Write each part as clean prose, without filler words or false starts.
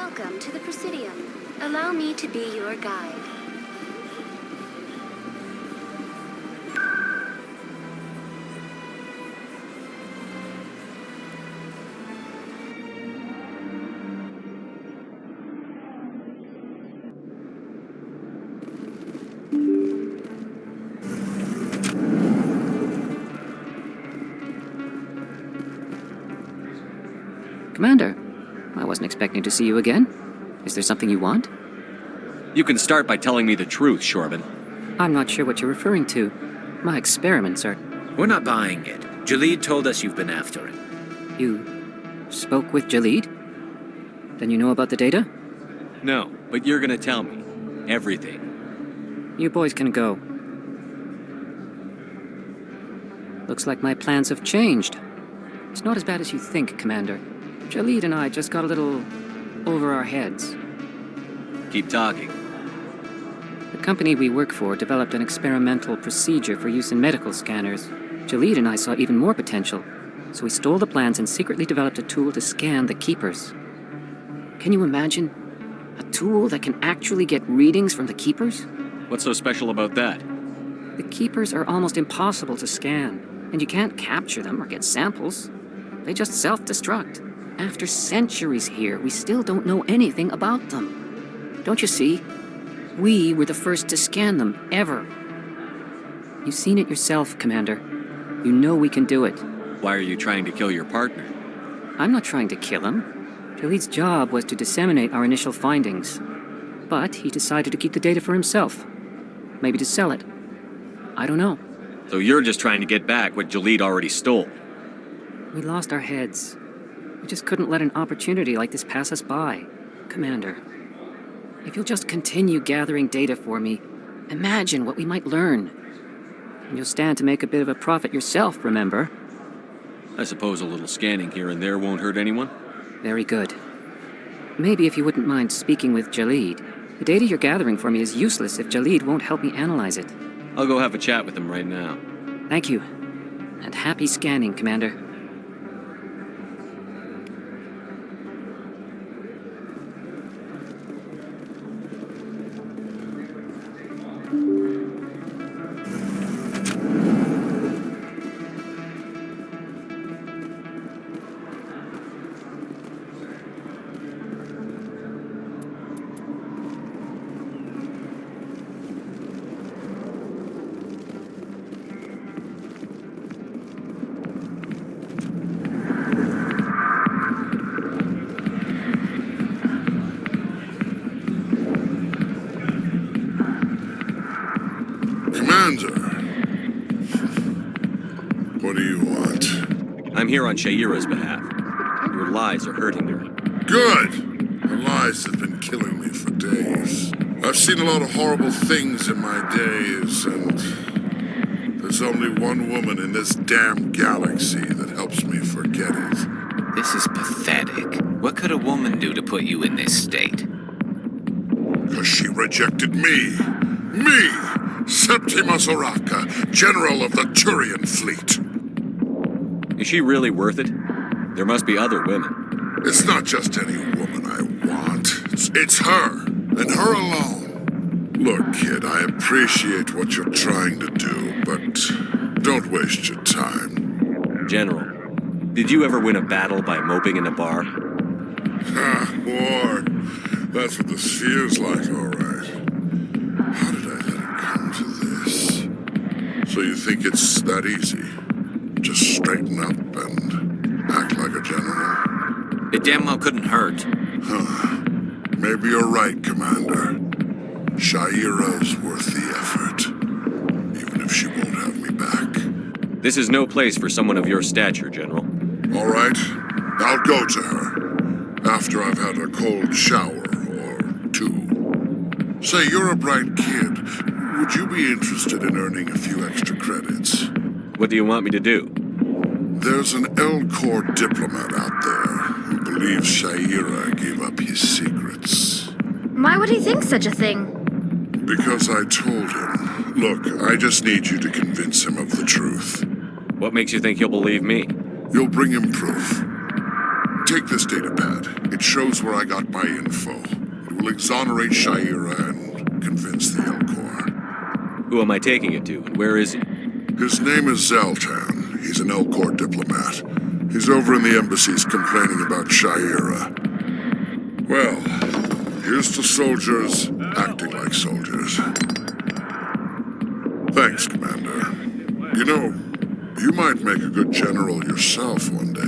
Welcome to the Presidium. Allow me to be your guide. Commander, I wasn't expecting to see you again. Is there something you want? You can start by telling me the truth, Shorban. I'm not sure what you're referring to. My experiments are... We're not buying it. Jalid told us you've been after it. You spoke with Jalid? Then you know about the data? No, but you're gonna tell me. Everything. You boys can go. Looks like my plans have changed. It's not as bad as you think, Commander. Jalid and I just got a little over our heads. Keep talking. The company we work for developed an experimental procedure for use in medical scanners. Jalid and I saw even more potential, so we stole the plans and secretly developed a tool to scan the Keepers. Can you imagine? A tool that can actually get readings from the Keepers? What's so special about that? The Keepers are almost impossible to scan, and you can't capture them or get samples. They just self-destruct. After centuries here, we still don't know anything about them. Don't you see? We were the first to scan them, ever. You've seen it yourself, Commander. You know we can do it. Why are you trying to kill your partner? I'm not trying to kill him. Jalid's job was to disseminate our initial findings. But he decided to keep the data for himself. Maybe to sell it. I don't know. So you're just trying to get back what Jalid already stole. We lost our heads. We just couldn't let an opportunity like this pass us by. Commander, if you'll just continue gathering data for me, imagine what we might learn. And you'll stand to make a bit of a profit yourself, remember? I suppose a little scanning here and there won't hurt anyone? Very good. Maybe if you wouldn't mind speaking with Jalid. The data you're gathering for me is useless if Jalid won't help me analyze it. I'll go have a chat with him right now. Thank you. And happy scanning, Commander. What do you want? I'm here on Sha'ira's behalf. Your lies are hurting her. Good! Her lies have been killing me for days. I've seen a lot of horrible things in my days, and there's only one woman in this damn galaxy that helps me forget it. This is pathetic. What could a woman do to put you in this state? Because she rejected me! Me! Septimus Oraka, General of the Turian Fleet. Is she really worth it? There must be other women. It's not just any woman I want. It's her, and her alone. Look, kid, I appreciate what you're trying to do, but don't waste your time. General, did you ever win a battle by moping in a bar? Ha, war. That's what this feels like, all right. How did I let it come to this? So you think it's that easy? Just straighten up and act like a general? It damn well couldn't hurt. Huh. Maybe you're right, Commander. Sha'ira's worth the effort. Even if she won't have me back. This is no place for someone of your stature, General. All right. I'll go to her. After I've had a cold shower or two. Say, you're a bright kid. Would you be interested in earning a few extra credits? What do you want me to do? There's an Elcor diplomat out there who believes Sha'ira gave up his secrets. Why would he think such a thing? Because I told him. Look, I just need you to convince him of the truth. What makes you think he'll believe me? You'll bring him proof. Take this data pad. It shows where I got my info. It will exonerate Shaira and convince the Elcor. Who am I taking it to, and where is he? His name is Zaltan. He's an Elcor diplomat. He's over in the embassies complaining about Shaira. Well, here's to soldiers acting like soldiers. Thanks, Commander. You know, you might make a good general yourself one day.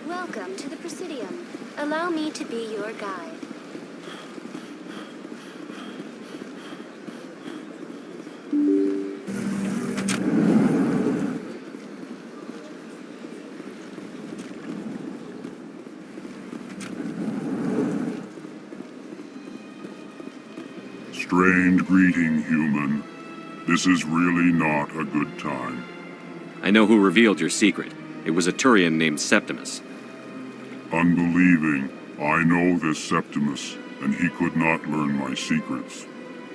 Welcome to the Presidium. Allow me to be your guide. Strange greeting, human. This is really not a good time. I know who revealed your secret. It was a Turian named Septimus. Unbelieving, I know this Septimus, and he could not learn my secrets.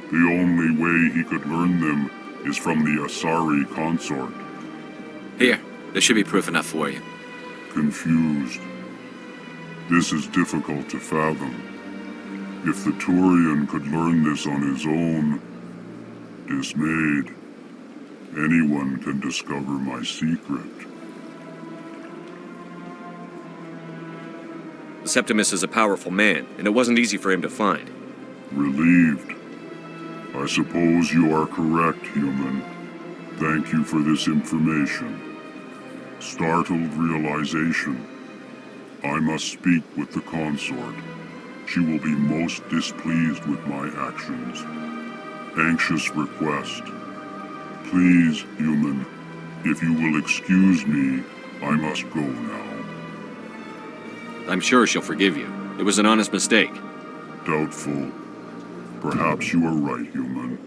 The only way he could learn them is from the Asari consort. Here, there should be proof enough for you. Confused. This is difficult to fathom. If the Turian could learn this on his own, dismayed, anyone can discover my secret. Septimus is a powerful man, and it wasn't easy for him to find. Relieved. I suppose you are correct, human. Thank you for this information. Startled realization. I must speak with the consort. She will be most displeased with my actions. Anxious request. Please, human, if you will excuse me, I must go now. I'm sure she'll forgive you. It was an honest mistake. Doubtful. Perhaps you are right, human.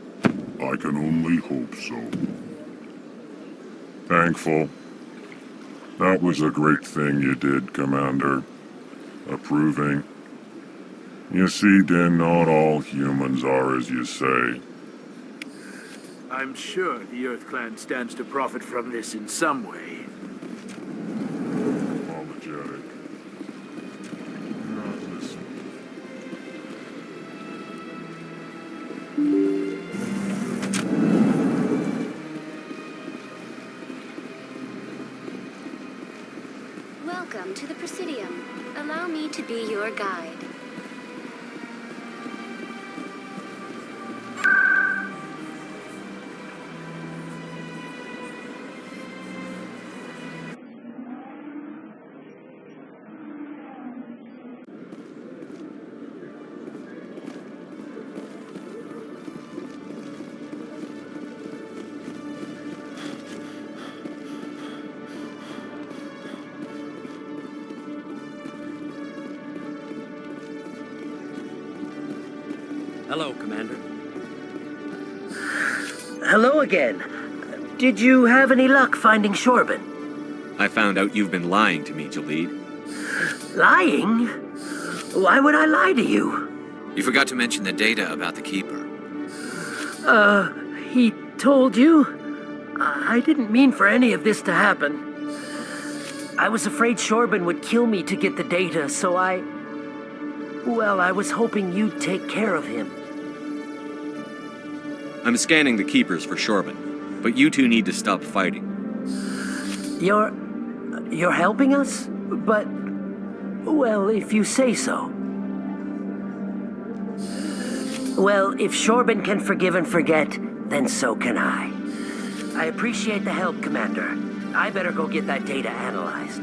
I can only hope so. Thankful. That was a great thing you did, Commander. Approving. You see, then not all humans are as you say. I'm sure the Earth Clan stands to profit from this in some way. Apologetic. Not listening. Welcome to the Presidium. Allow me to be your guide. Hello, Commander. Hello again. Did you have any luck finding Shorban? I found out you've been lying to me, Jalid. Lying? Why would I lie to you? You forgot to mention the data about the Keeper. He told you? I didn't mean for any of this to happen. I was afraid Shorban would kill me to get the data, so Well, I was hoping you'd take care of him. I'm scanning the Keepers for Shorban, but you two need to stop fighting. You're helping us? But, well, if you say so. Well, if Shorban can forgive and forget, then so can I. I appreciate the help, Commander. I better go get that data analyzed.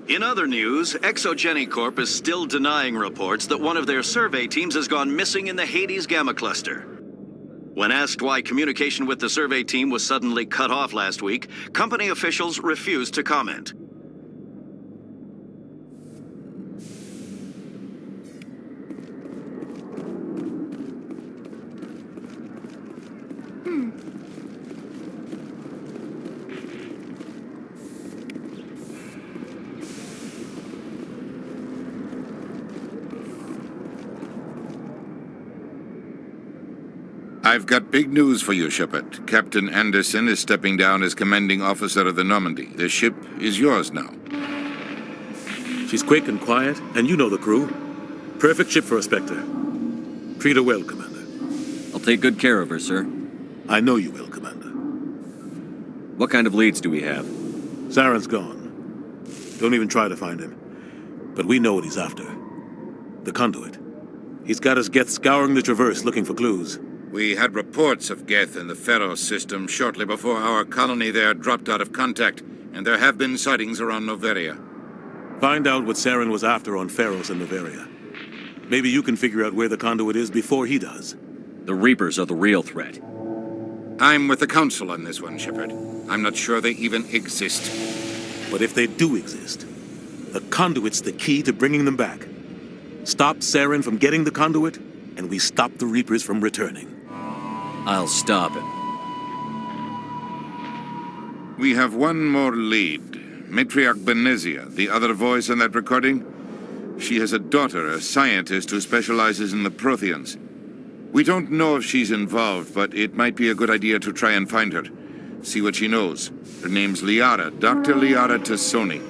In other news, Exogeny Corp is still denying reports that one of their survey teams has gone missing in the Hades Gamma Cluster. When asked why communication with the survey team was suddenly cut off last week, company officials refused to comment. I've got big news for you, Shepard. Captain Anderson is stepping down as commanding officer of the Normandy. The ship is yours now. She's quick and quiet, and you know the crew. Perfect ship for a Spectre. Treat her well, Commander. I'll take good care of her, sir. I know you will, Commander. What kind of leads do we have? Saren's gone. Don't even try to find him. But we know what he's after. The conduit. He's got us Geth scouring the Traverse looking for clues. We had reports of Geth in the Pharos system shortly before our colony there dropped out of contact, and there have been sightings around Noveria. Find out what Saren was after on Pharos and Noveria. Maybe you can figure out where the conduit is before he does. The Reapers are the real threat. I'm with the Council on this one, Shepard. I'm not sure they even exist. But if they do exist, the conduit's the key to bringing them back. Stop Saren from getting the conduit, and we stop the Reapers from returning. I'll stop him. We have one more lead. Matriarch Benezia, the other voice in that recording. She has a daughter, a scientist who specializes in the Protheans. We don't know if she's involved, but it might be a good idea to try and find her. See what she knows. Her name's Liara, Dr. Liara Tassoni.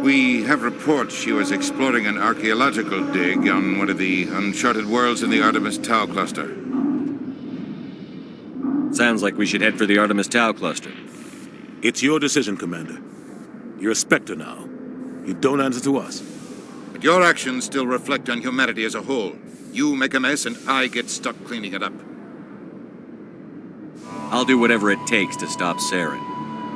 We have reports she was exploring an archaeological dig on one of the uncharted worlds in the Artemis Tau cluster. Sounds like we should head for the Artemis Tau cluster. It's your decision, Commander. You're a Spectre now. You don't answer to us. But your actions still reflect on humanity as a whole. You make a mess and I get stuck cleaning it up. I'll do whatever it takes to stop Saren.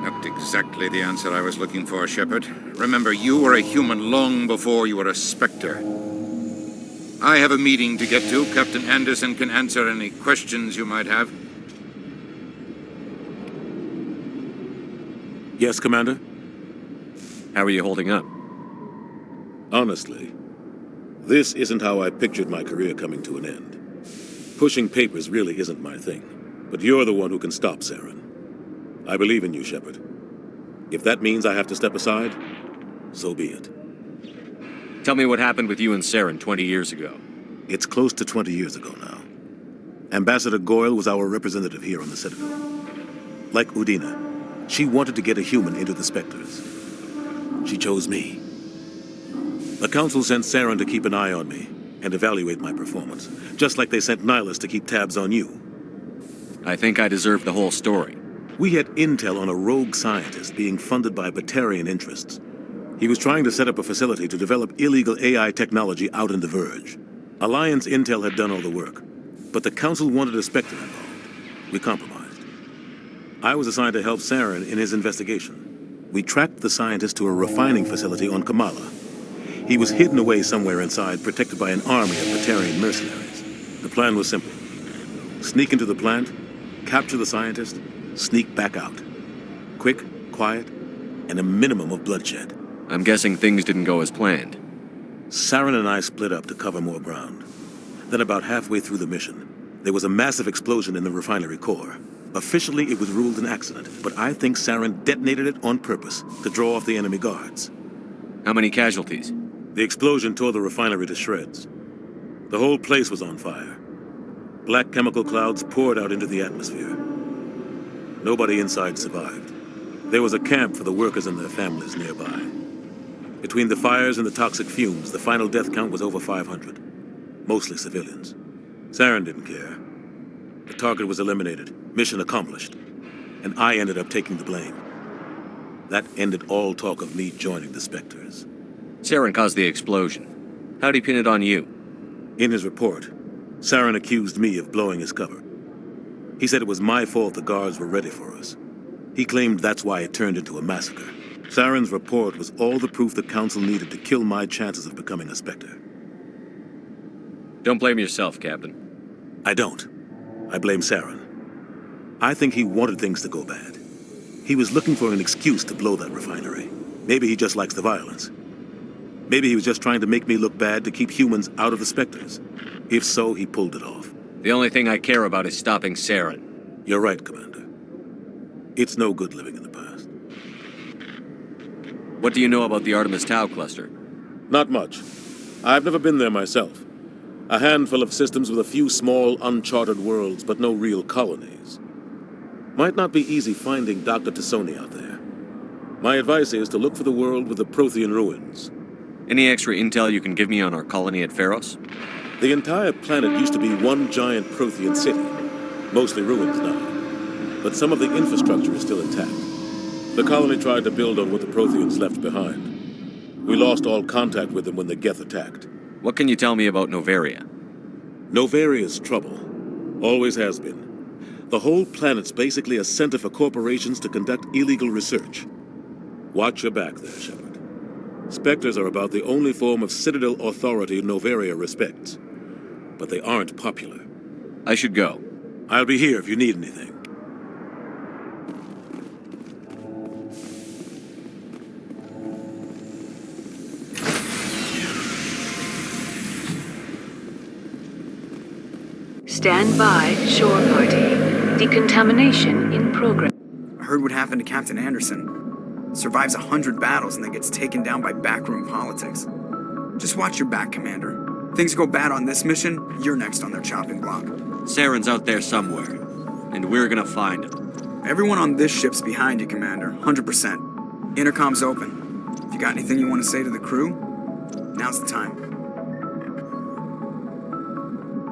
Not exactly the answer I was looking for, Shepard. Remember, you were a human long before you were a Spectre. I have a meeting to get to. Captain Anderson can answer any questions you might have. Yes, Commander? How are you holding up? Honestly, This isn't how I pictured my career coming to an end. Pushing papers really isn't my thing, but you're the one who can stop Saren. I believe in you, Shepard. If that means I have to step aside, so be it. Tell me what happened with you and Saren 20 years ago. It's close to 20 years ago now. Ambassador Goyle was our representative here on the Citadel. Like Udina, she wanted to get a human into the Spectres. She chose me. The Council sent Saren to keep an eye on me and evaluate my performance, just like they sent Nihilus to keep tabs on you. I think I deserve the whole story. We had intel on a rogue scientist being funded by Batarian interests. He was trying to set up a facility to develop illegal AI technology out in the Verge. Alliance intel had done all the work, but the Council wanted a Spectre involved. We compromised. I was assigned to help Saren in his investigation. We tracked the scientist to a refining facility on Kamala. He was hidden away somewhere inside, protected by an army of Batarian mercenaries. The plan was simple. Sneak into the plant, capture the scientist, sneak back out. Quick, quiet, and a minimum of bloodshed. I'm guessing things didn't go as planned. Saren and I split up to cover more ground. Then about halfway through the mission, there was a massive explosion in the refinery core. Officially, it was ruled an accident, but I think Saren detonated it on purpose to draw off the enemy guards. How many casualties? The explosion tore the refinery to shreds. The whole place was on fire. Black chemical clouds poured out into the atmosphere. Nobody inside survived. There was a camp for the workers and their families nearby. Between the fires and the toxic fumes, the final death count was over 500. Mostly civilians. Saren didn't care. The target was eliminated, mission accomplished, and I ended up taking the blame. That ended all talk of me joining the Spectres. Saren caused the explosion. How'd he pin it on you? In his report, Saren accused me of blowing his cover. He said it was my fault the guards were ready for us. He claimed that's why it turned into a massacre. Saren's report was all the proof the Council needed to kill my chances of becoming a Spectre. Don't blame yourself, Captain. I don't. I blame Saren. I think he wanted things to go bad. He was looking for an excuse to blow that refinery. Maybe he just likes the violence. Maybe he was just trying to make me look bad to keep humans out of the Spectres. If so, he pulled it off. The only thing I care about is stopping Saren. You're right, Commander. It's no good living in the past. What do you know about the Artemis Tau cluster? Not much. I've never been there myself. A handful of systems with a few small, uncharted worlds, but no real colonies. Might not be easy finding Dr. T'Soni out there. My advice is to look for the world with the Prothean ruins. Any extra intel you can give me on our colony at Pharos? The entire planet used to be one giant Prothean city. Mostly ruins now. But some of the infrastructure is still intact. The colony tried to build on what the Protheans left behind. We lost all contact with them when the Geth attacked. What can you tell me about Noveria? Novaria's trouble. Always has been. The whole planet's basically a center for corporations to conduct illegal research. Watch your back there, Shepard. Spectres are about the only form of Citadel authority Noveria respects. But they aren't popular. I should go. I'll be here if you need anything. Stand by, shore party. Decontamination in progress. I heard what happened to Captain Anderson. Survives 100 battles and then gets taken down by backroom politics. Just watch your back, Commander. Things go bad on this mission, you're next on their chopping block. Saren's out there somewhere, and we're gonna find him. Everyone on this ship's behind you, Commander. 100%. Intercom's open. If you got anything you want to say to the crew, now's the time.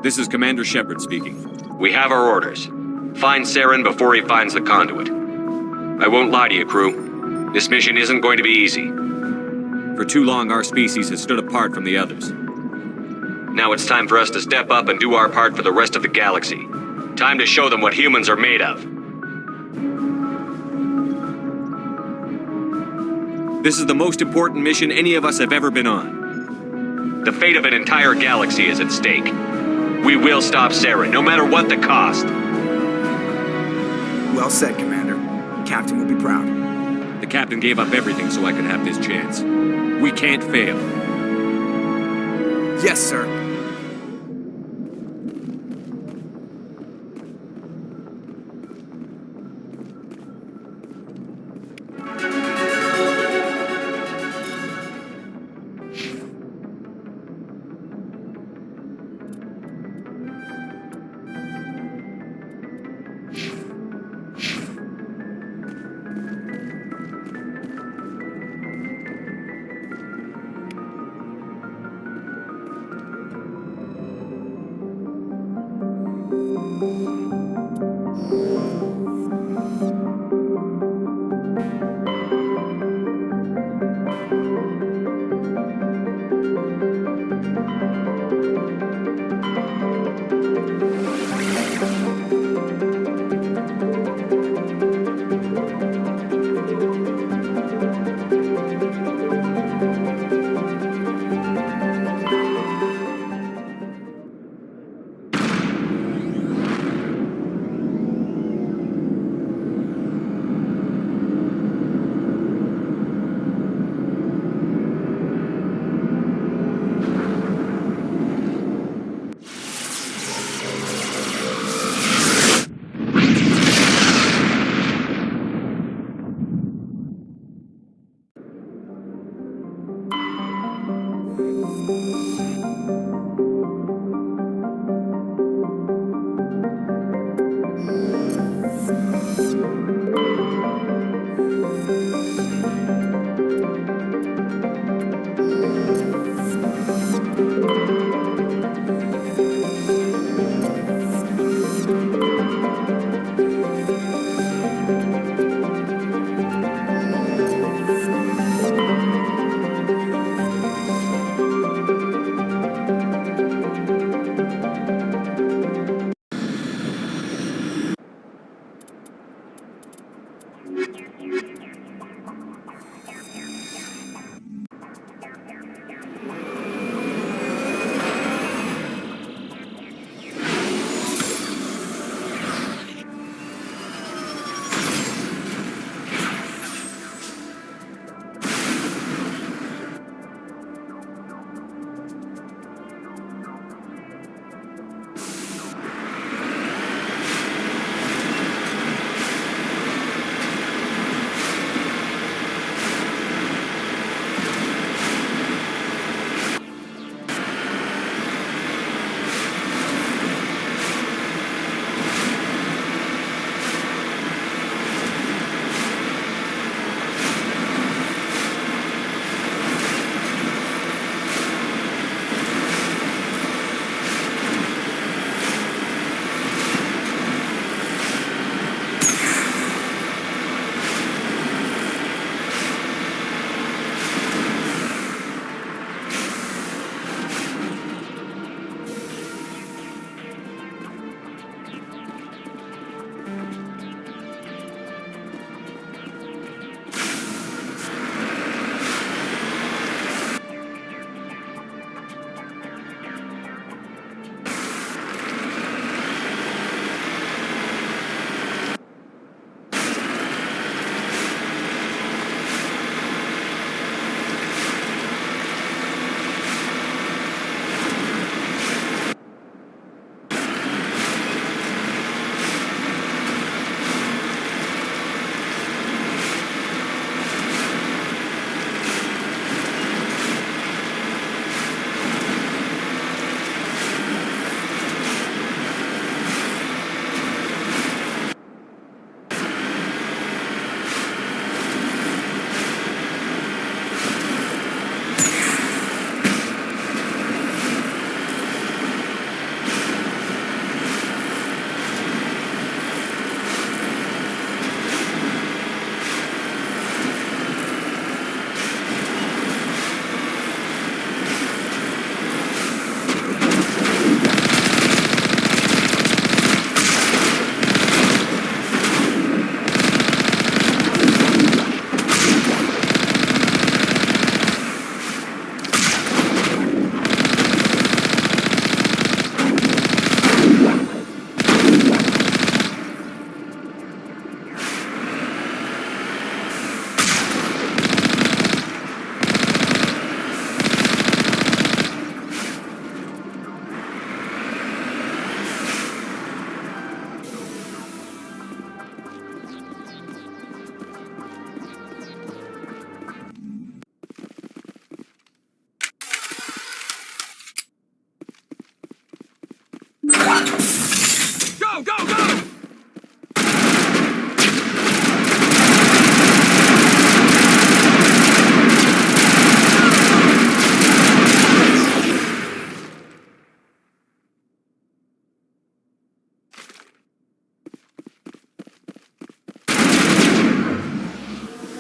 This is Commander Shepard speaking. We have our orders. Find Saren before he finds the conduit. I won't lie to you, crew. This mission isn't going to be easy. For too long, our species has stood apart from the others. Now it's time for us to step up and do our part for the rest of the galaxy. Time to show them what humans are made of. This is the most important mission any of us have ever been on. The fate of an entire galaxy is at stake. We will stop Saren, no matter what the cost. Well said, Commander. Captain will be proud. The captain gave up everything so I could have this chance. We can't fail. Yes, sir.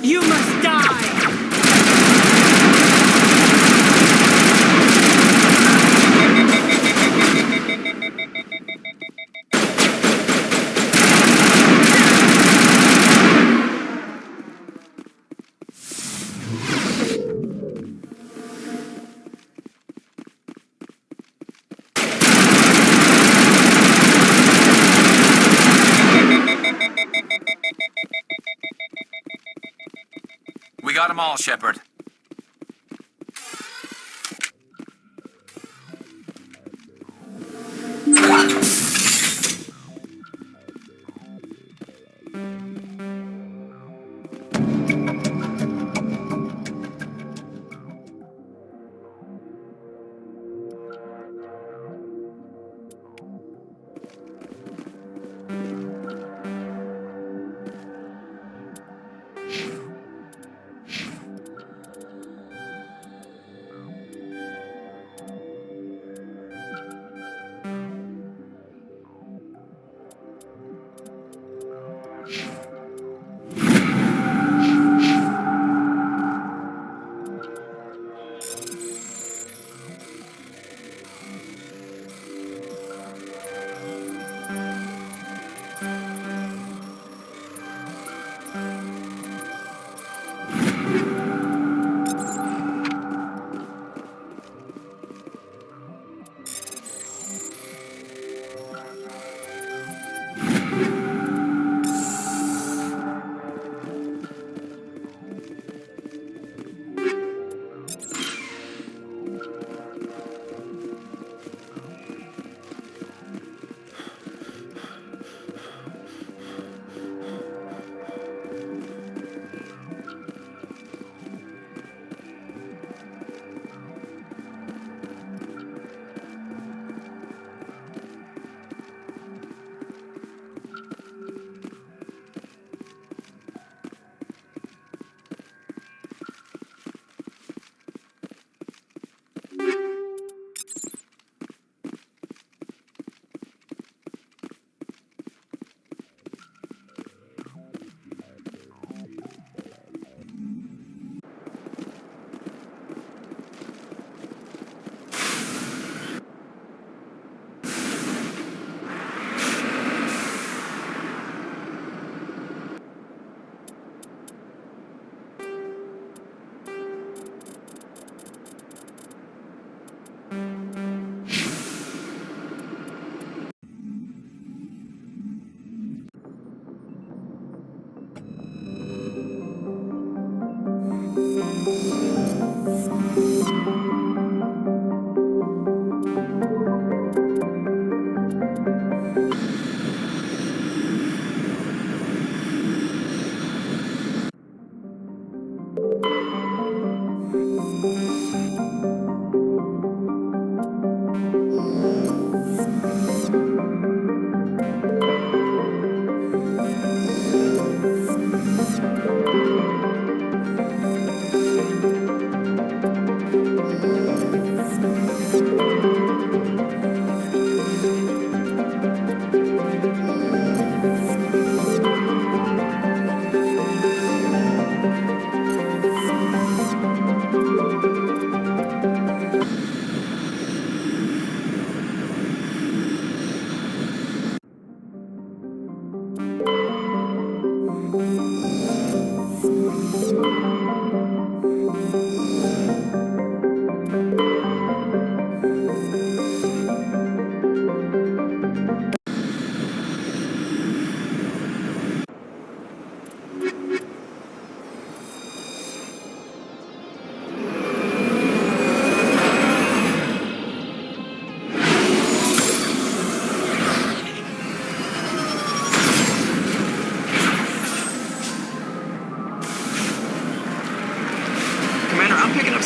You must die! We got them all, Shepard.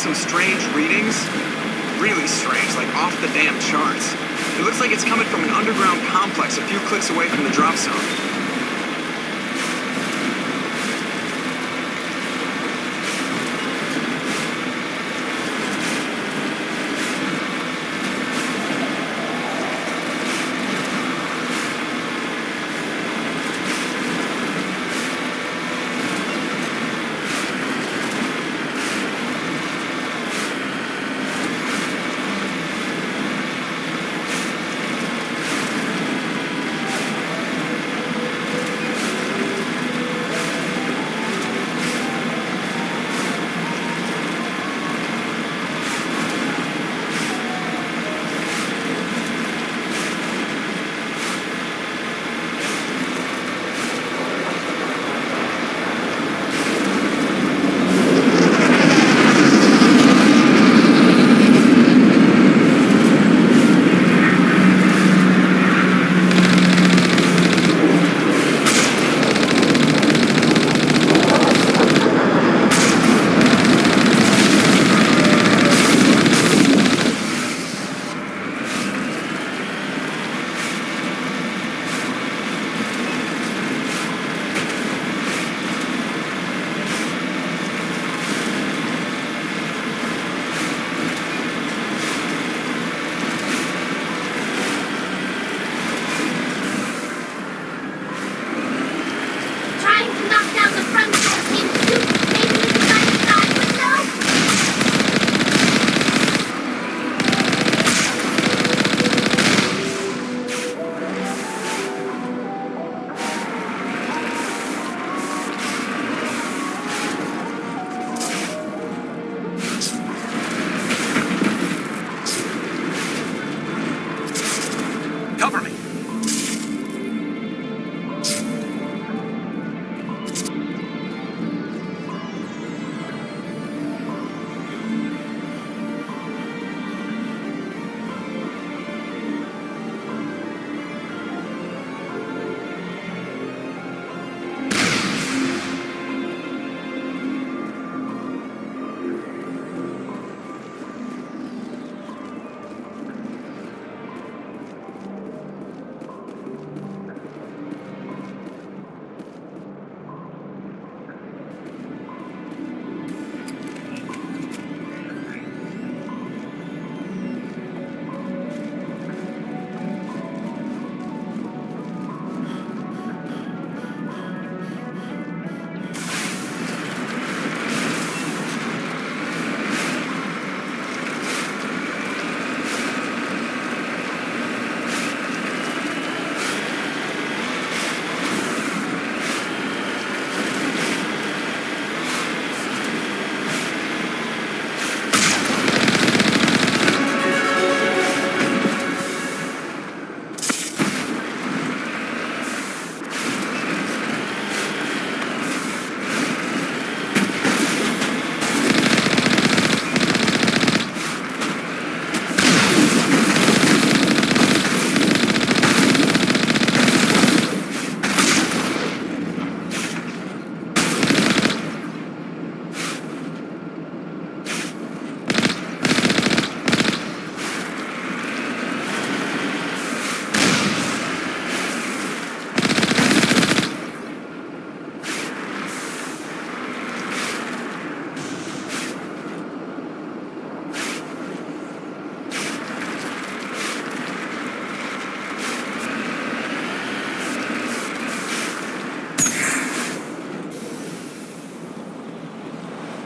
Some strange readings. Really strange, like off the damn charts. It looks like it's coming from an underground complex a few clicks away from the drop zone.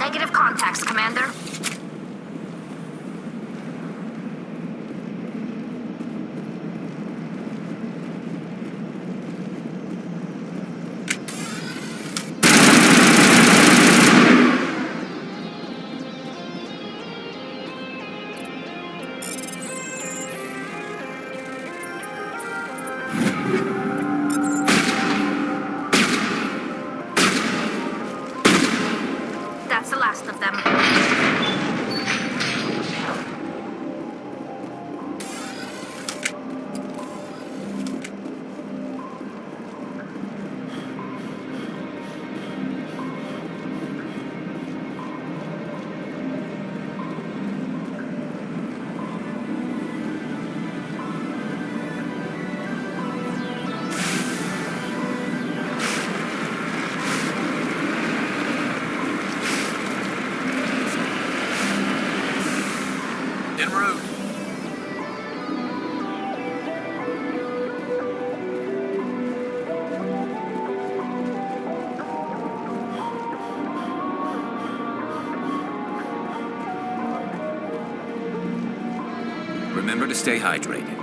Negative contacts, Commander. That's the last of them. En route. Remember to stay hydrated.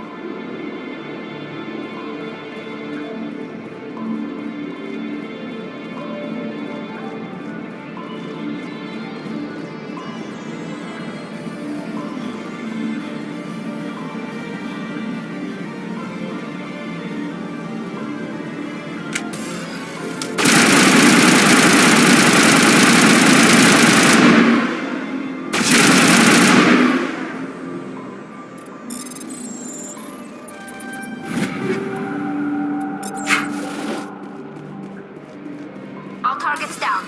All targets down.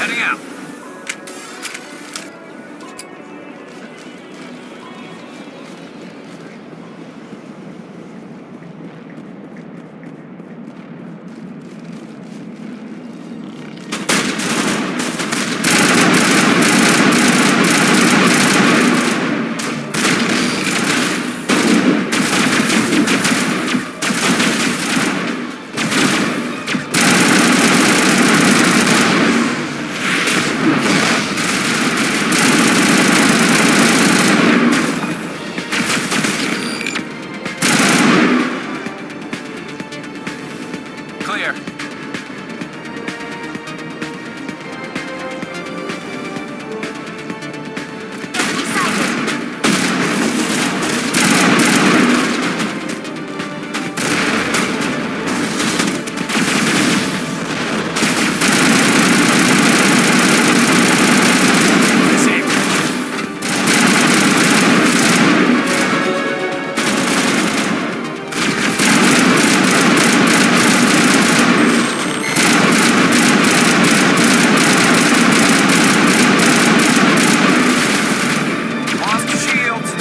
Heading out. Clear. Lost the shields.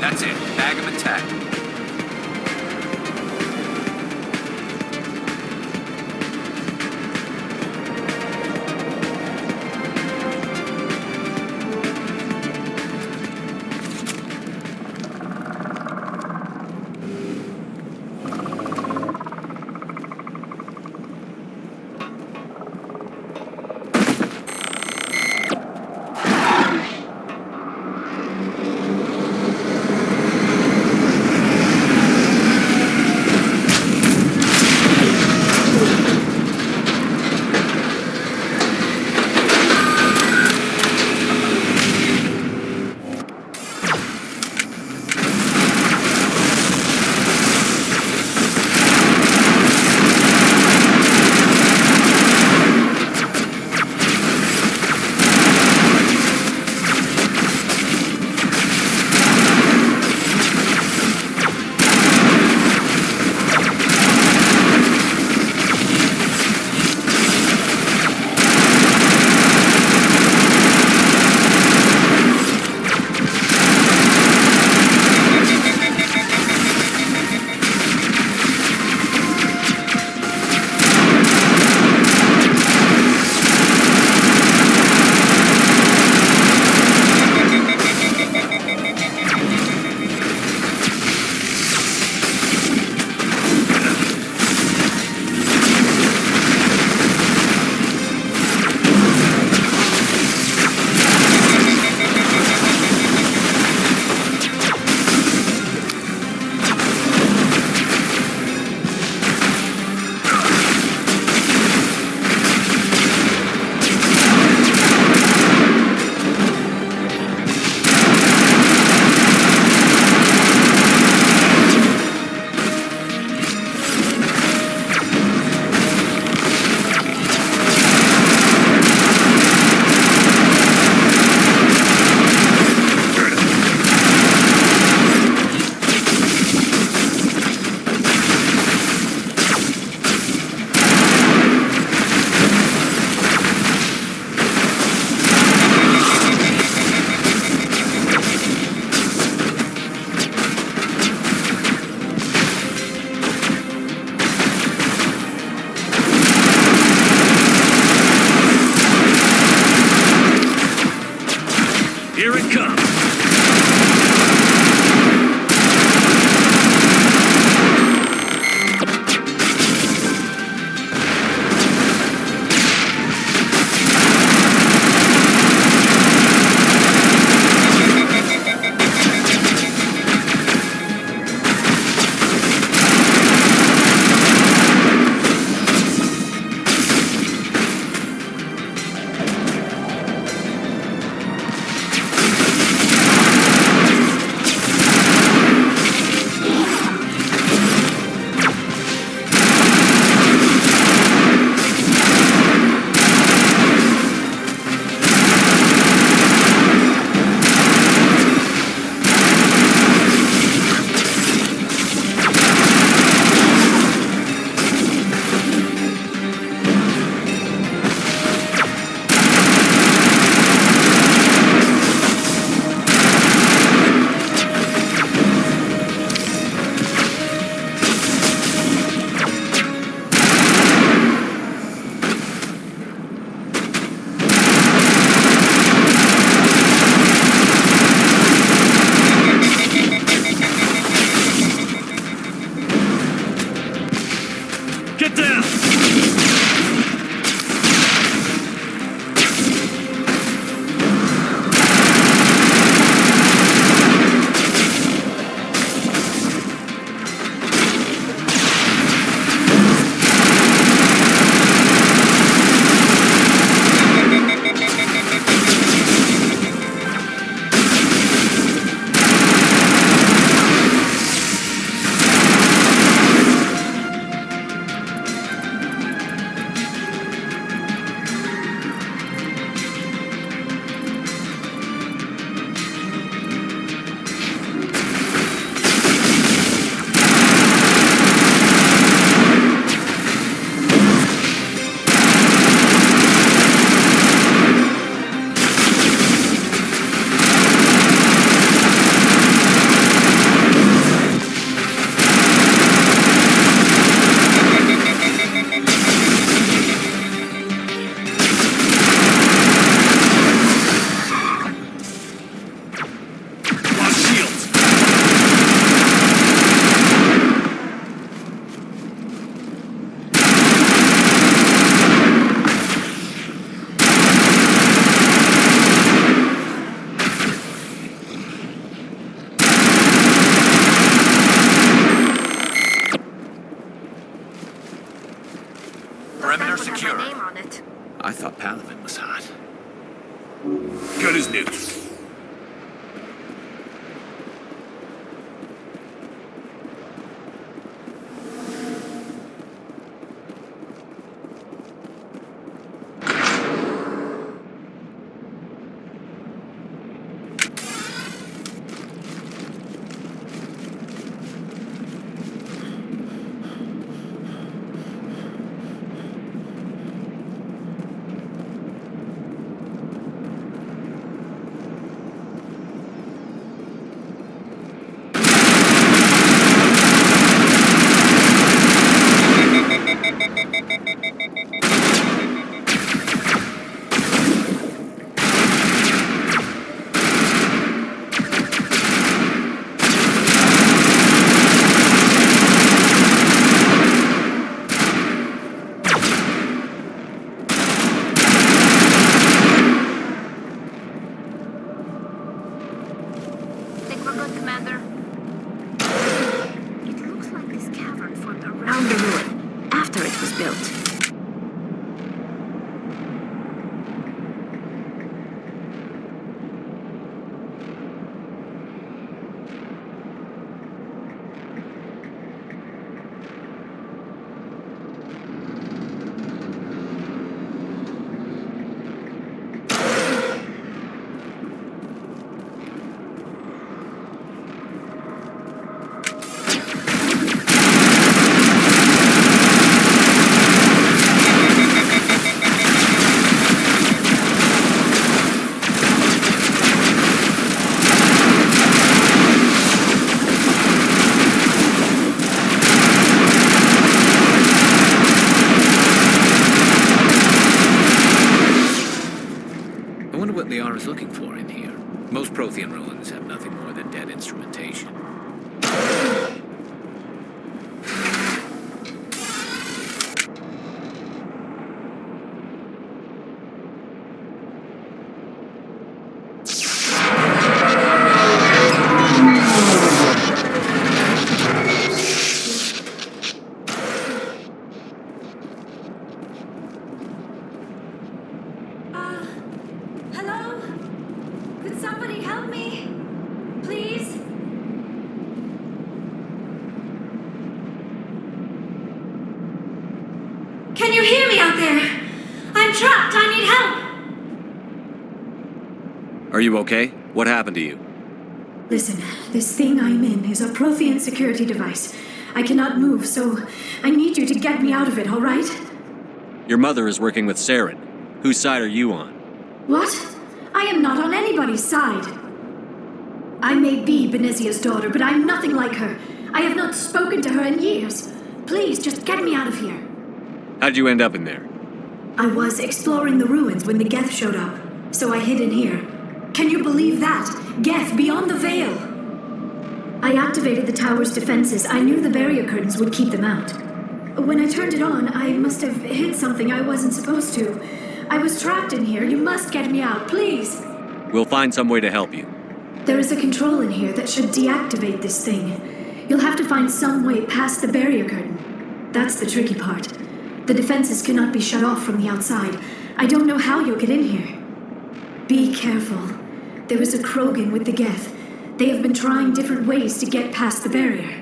That's it. Bag 'em and tag 'em. We're good, Commander. It looks like this cavern formed around the ruin, after it was built. Liara's looking for in here. Most Prothean ruins have nothing more than dead instrumentation. Hello? Could somebody help me? Please? Can you hear me out there? I'm trapped. I need help. Are you okay? What happened to you? Listen, this thing I'm in is a Prothean security device. I cannot move, so I need you to get me out of it, all right? Your mother is working with Saren. Whose side are you on? What? I am not on anybody's side. I may be Benezia's daughter, but I'm nothing like her. I have not spoken to her in years. Please, just get me out of here. How'd you end up in there? I was exploring the ruins when the Geth showed up, so I hid in here. Can you believe that? Geth, beyond the veil! I activated the tower's defenses. I knew the barrier curtains would keep them out. When I turned it on, I must have hit something I wasn't supposed to. I was trapped in here. You must get me out, please. We'll find some way to help you. There is a control in here that should deactivate this thing. You'll have to find some way past the barrier curtain. That's the tricky part. The defenses cannot be shut off from the outside. I don't know how you'll get in here. Be careful. There is a Krogan with the Geth. They have been trying different ways to get past the barrier.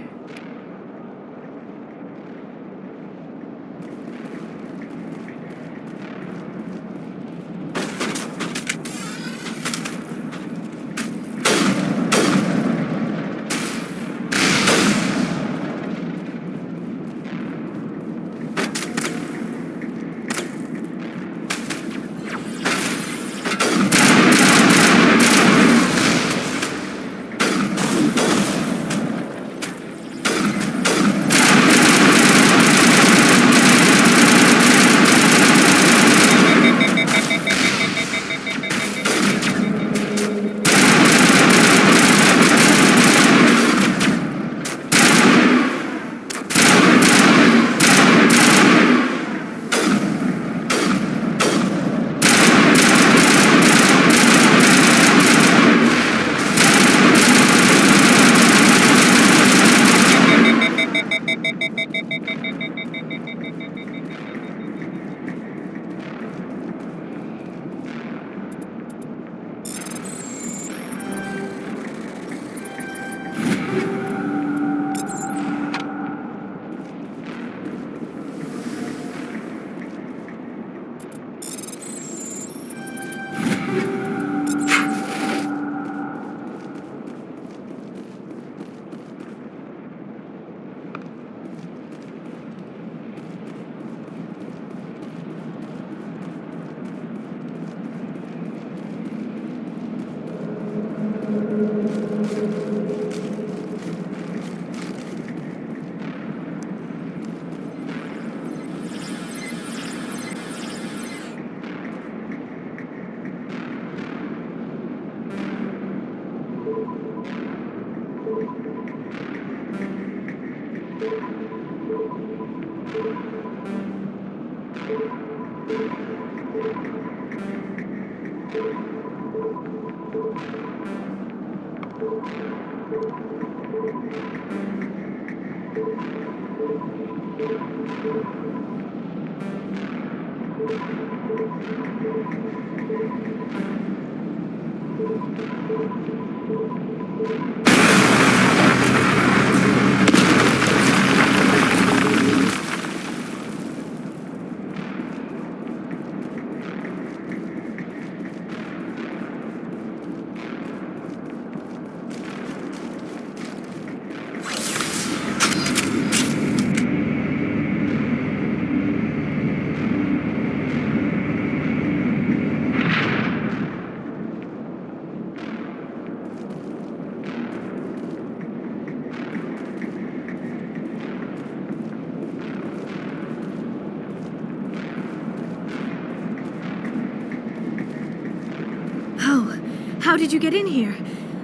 How did you get in here?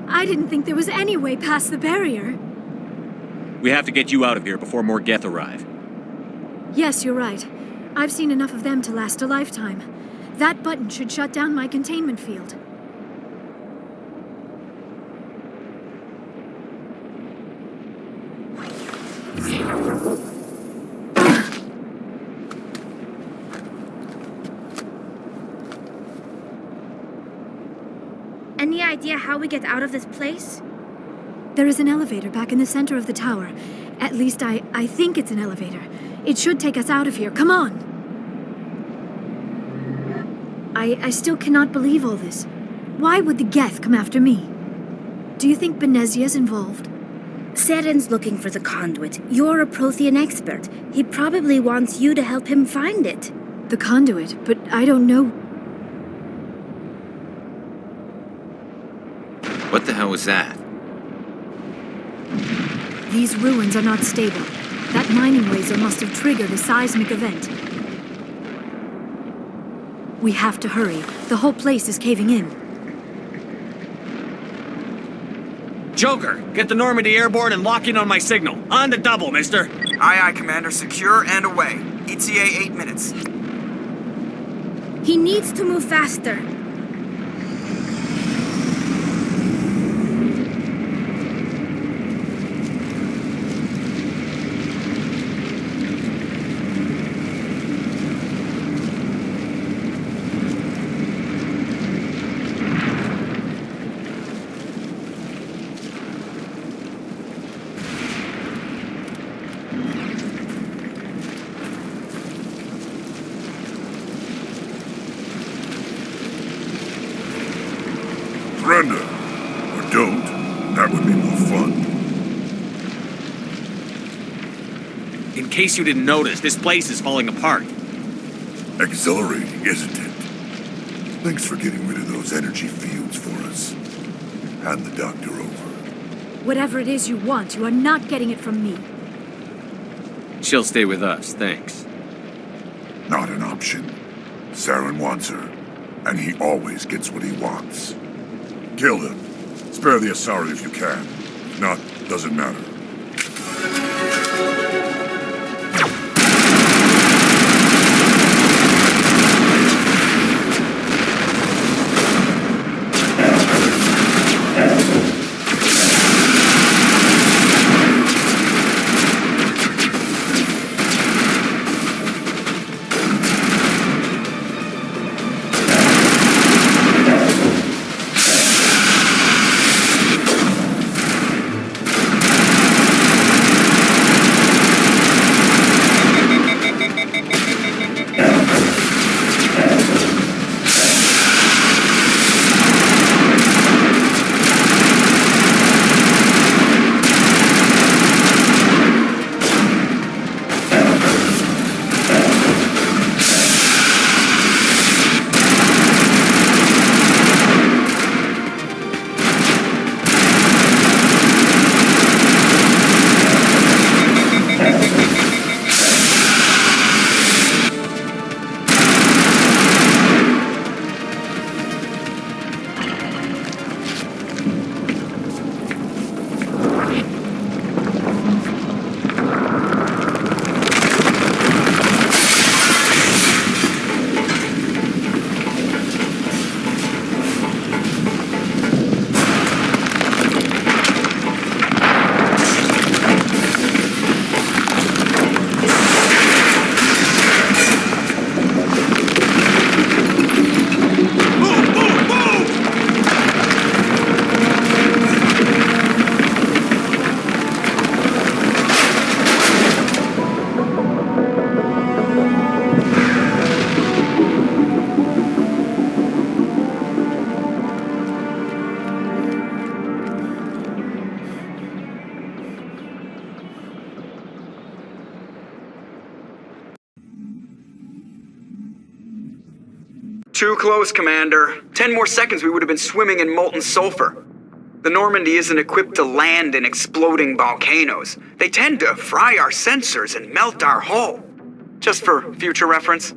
I didn't think there was any way past the barrier. We have to get you out of here before more Geth arrive. Yes, you're right. I've seen enough of them to last a lifetime. That button should shut down my containment field. Any idea how we get out of this place? There is an elevator back in the center of the tower. At least I think it's an elevator. It should take us out of here. Come on! I still cannot believe all this. Why would the Geth come after me? Do you think Benezia's involved? Seren's looking for the conduit. You're a Prothean expert. He probably wants you to help him find it. The conduit? But I don't know. What the hell was that? These ruins are not stable. That mining laser must have triggered a seismic event. We have to hurry. The whole place is caving in. Joker, get the Normandy airborne and lock in on my signal. On the double, mister. Aye, aye, Commander. Secure and away. ETA 8 minutes. He needs to move faster. Surrender. Or don't. That would be more fun. In case you didn't notice, this place is falling apart. Exhilarating, isn't it? Thanks for getting rid of those energy fields for us. Hand the doctor over. Whatever it is you want, you are not getting it from me. She'll stay with us, thanks. Not an option. Saren wants her, and he always gets what he wants. Kill him. Spare the Asari if you can. If not, doesn't matter. Too close, Commander. 10 more seconds we would have been swimming in molten sulfur. The Normandy isn't equipped to land in exploding volcanoes. They tend to fry our sensors and melt our hull. Just for future reference.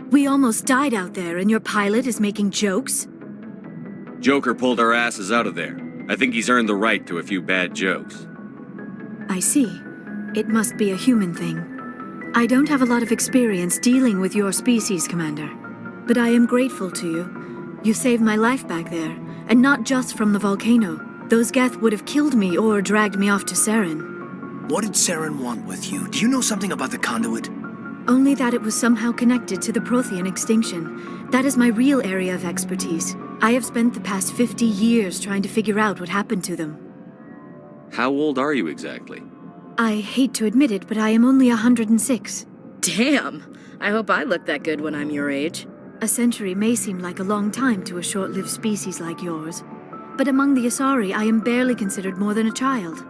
We almost died out there, and your pilot is making jokes? Joker pulled our asses out of there. I think he's earned the right to a few bad jokes. I see. It must be a human thing. I don't have a lot of experience dealing with your species, Commander. But I am grateful to you. You saved my life back there, and not just from the volcano. Those Geth would have killed me or dragged me off to Saren. What did Saren want with you? Do you know something about the conduit? Only that it was somehow connected to the Prothean extinction. That is my real area of expertise. I have spent the past 50 years trying to figure out what happened to them. How old are you exactly? I hate to admit it, but I am only 106. Damn! I hope I look that good when I'm your age. A century may seem like a long time to a short-lived species like yours, but among the Asari, I am barely considered more than a child.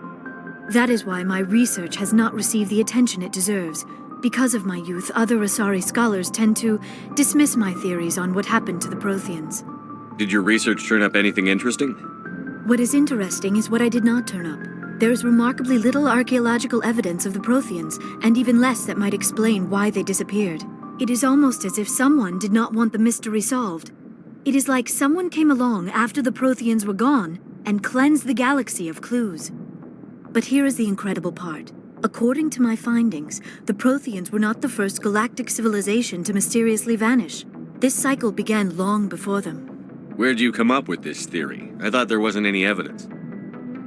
That is why my research has not received the attention it deserves. Because of my youth, other Asari scholars tend to dismiss my theories on what happened to the Protheans. Did your research turn up anything interesting? What is interesting is what I did not turn up. There is remarkably little archaeological evidence of the Protheans, and even less that might explain why they disappeared. It is almost as if someone did not want the mystery solved. It is like someone came along after the Protheans were gone and cleansed the galaxy of clues. But here is the incredible part. According to my findings, the Protheans were not the first galactic civilization to mysteriously vanish. This cycle began long before them. Where'd you come up with this theory? I thought there wasn't any evidence.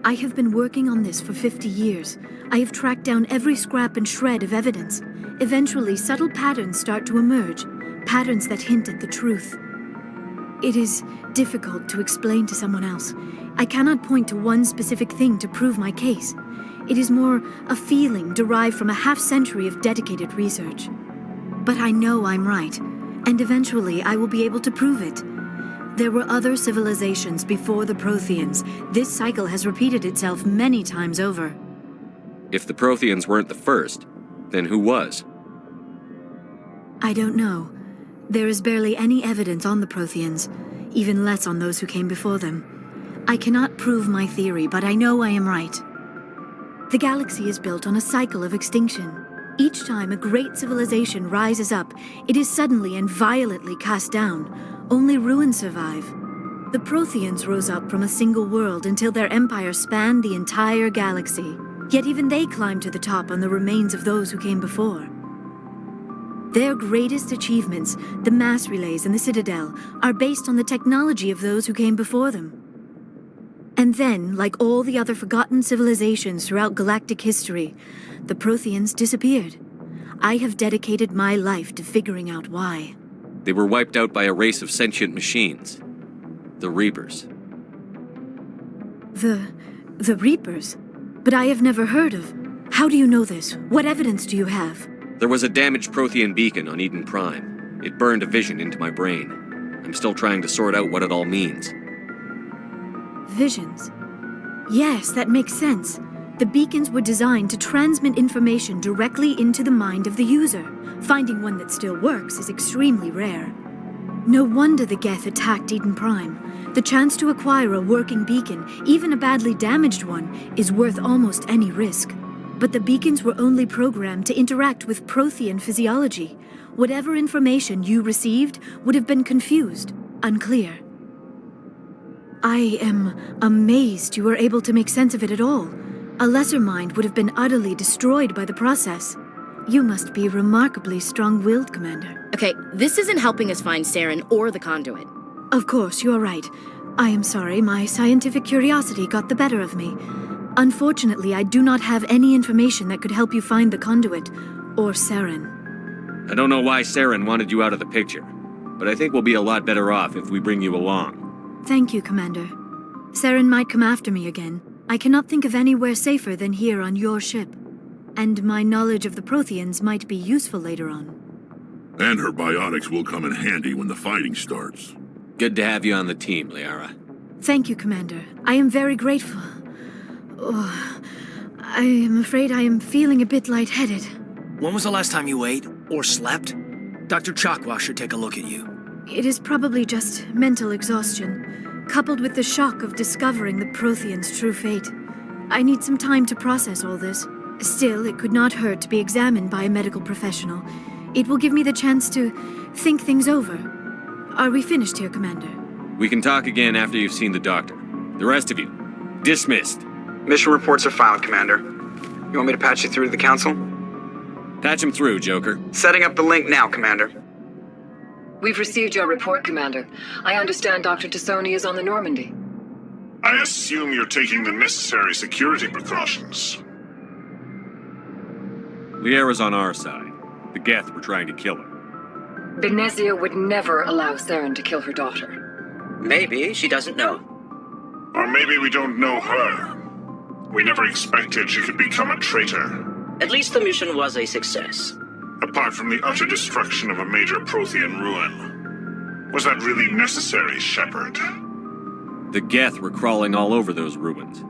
I have been working on this for 50 years. I have tracked down every scrap and shred of evidence. Eventually, subtle patterns start to emerge, patterns that hint at the truth. It is difficult to explain to someone else. I cannot point to one specific thing to prove my case. It is more a feeling derived from a half-century of dedicated research. But I know I'm right, and eventually I will be able to prove it. There were other civilizations before the Protheans. This cycle has repeated itself many times over. If the Protheans weren't the first, then who was? I don't know. There is barely any evidence on the Protheans, even less on those who came before them. I cannot prove my theory, but I know I am right. The galaxy is built on a cycle of extinction. Each time a great civilization rises up, it is suddenly and violently cast down. Only ruins survive. The Protheans rose up from a single world until their empire spanned the entire galaxy. Yet even they climbed to the top on the remains of those who came before. Their greatest achievements, the mass relays and the Citadel, are based on the technology of those who came before them. And then, like all the other forgotten civilizations throughout galactic history, the Protheans disappeared. I have dedicated my life to figuring out why. They were wiped out by a race of sentient machines. The Reapers. The Reapers? But I have never heard of. How do you know this? What evidence do you have? There was a damaged Prothean beacon on Eden Prime. It burned a vision into my brain. I'm still trying to sort out what it all means. Visions. Yes, that makes sense. The beacons were designed to transmit information directly into the mind of the user. Finding one that still works is extremely rare. No wonder the Geth attacked Eden Prime. The chance to acquire a working beacon, even a badly damaged one, is worth almost any risk. But the beacons were only programmed to interact with Prothean physiology. Whatever information you received would have been confused, unclear. I am amazed you were able to make sense of it at all. A lesser mind would have been utterly destroyed by the process. You must be remarkably strong-willed, Commander. Okay, this isn't helping us find Saren or the conduit. Of course, you are right. I am sorry, my scientific curiosity got the better of me. Unfortunately, I do not have any information that could help you find the conduit, or Saren. I don't know why Saren wanted you out of the picture, but I think we'll be a lot better off if we bring you along. Thank you, Commander. Saren might come after me again. I cannot think of anywhere safer than here on your ship. And my knowledge of the Protheans might be useful later on. And her biotics will come in handy when the fighting starts. Good to have you on the team, Liara. Thank you, Commander. I am very grateful. Oh, I am afraid I am feeling a bit lightheaded. When was the last time you ate or slept? Dr. Chakwa should take a look at you. It is probably just mental exhaustion, coupled with the shock of discovering the Prothean's true fate. I need some time to process all this. Still, it could not hurt to be examined by a medical professional. It will give me the chance to think things over. Are we finished here, Commander? We can talk again after you've seen the doctor. The rest of you, dismissed. Mission reports are filed, Commander. You want me to patch you through to the Council? Patch him through, Joker. Setting up the link now, Commander. We've received your report, Commander. I understand Dr. Tassoni is on the Normandy. I assume you're taking the necessary security precautions. Liara's on our side. The Geth were trying to kill her. Benezia would never allow Saren to kill her daughter. Maybe she doesn't know. Or maybe we don't know her. We never expected she could become a traitor. At least the mission was a success. Apart from the utter destruction of a major Prothean ruin. Was that really necessary, Shepard? The Geth were crawling all over those ruins.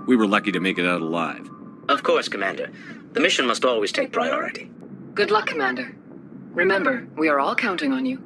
We were lucky to make it out alive. Of course, Commander. The mission must always take priority. Good luck, Commander. Remember, we are all counting on you.